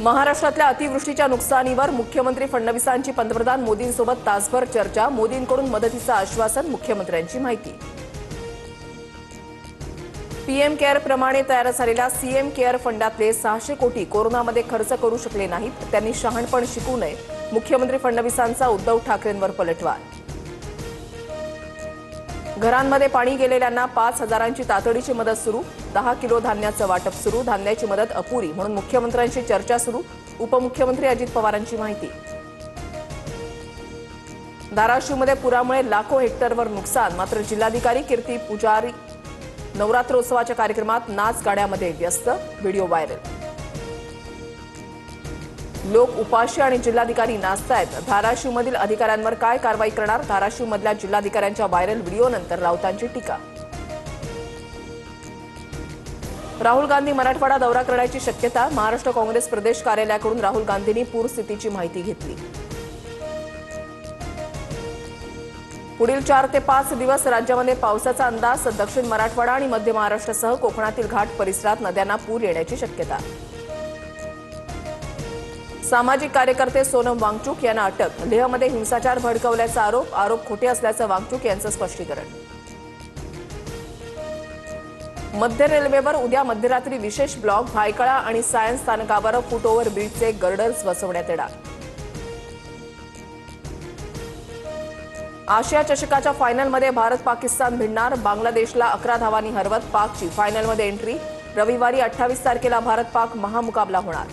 महाराष्ट्रातल्या अतिवृष्टीच्या नुकसानीवर मुख्यमंत्री फडणवीसांची पंतप्रधान मोदींसोबत तासभर चर्चा, मोदींकडून मदतीचं आश्वासन, मुख्यमंत्र्यांची माहिती। पीएम केअर प्रमाणे तयार झालेल्या सीएम केअर फंडातले 600 कोटी कोरोनामध्ये खर्च करू शकले नाहीत, त्यांनी शहाणपण शिकू नये, मुख्यमंत्री फडणवीसांचा उद्धव ठाकरेंवर पलटवार। घरांमध्ये पाणी गेलेल्यांना 5,000ची तातडीची मदत सुरू, 10 किलो धान्याचं वाटप सुरू, धान्याची मदत अपुरी म्हणून मुख्यमंत्र्यांशी चर्चा सुरू, उपमुख्यमंत्री अजित पवारांची माहिती। धाराशिवमध्ये पुरामुळे लाखो हेक्टरवर नुकसान, मात्र जिल्हाधिकारी कीर्ती पुजारी नवरात्रोत्सवाच्या कार्यक्रमात नाच गाण्यामध्ये व्यस्त, व्हिडिओ व्हायरल। लोक उपाशी आणि जिल्हाधिकारी नाचतायत, धाराशिवमधील अधिकाऱ्यांवर काय कारवाई करणार, धाराशिवमधल्या जिल्हाधिकाऱ्यांच्या व्हायरल व्हिडिओनंतर राऊतांची टीका। राहुल गांधी मराठवाडा दौरा करण्याची शक्यता, महाराष्ट्र काँग्रेस प्रदेश कार्यालयाकडून राहुल गांधींनी पूरस्थितीची माहिती घेतली। पुढील 4 ते 5 दिवस राज्यामध्ये पावसाचा अंदाज, दक्षिण मराठवाडा आणि मध्य महाराष्ट्रासह कोकणातील घाट परिसरात नद्यांना पूर येण्याची शक्यता। सामाजिक कार्यकर्ते सोनम वांगचुक यांना अटक, लेहमध्ये हिंसाचार भडकवल्याचा आरोप खोटे असल्याचं वांगचुक यांचं स्पष्टीकरण। मध्य रेल्वेवर उद्या मध्यरात्री विशेष ब्लॉक, भायखळा आणि सायन्स स्थानकावर फुट ओव्हर ब्रिजचे गर्डर्स बसवण्यात येणार। आशिया चषकाच्या फायनलमध्ये भारत पाकिस्तान भिडणार, बांगलादेशला 11 धावांनी हरवत पाकची फायनलमध्ये एंट्री, रविवारी 28 तारखेला भारत पाक महामुकाबला होणार।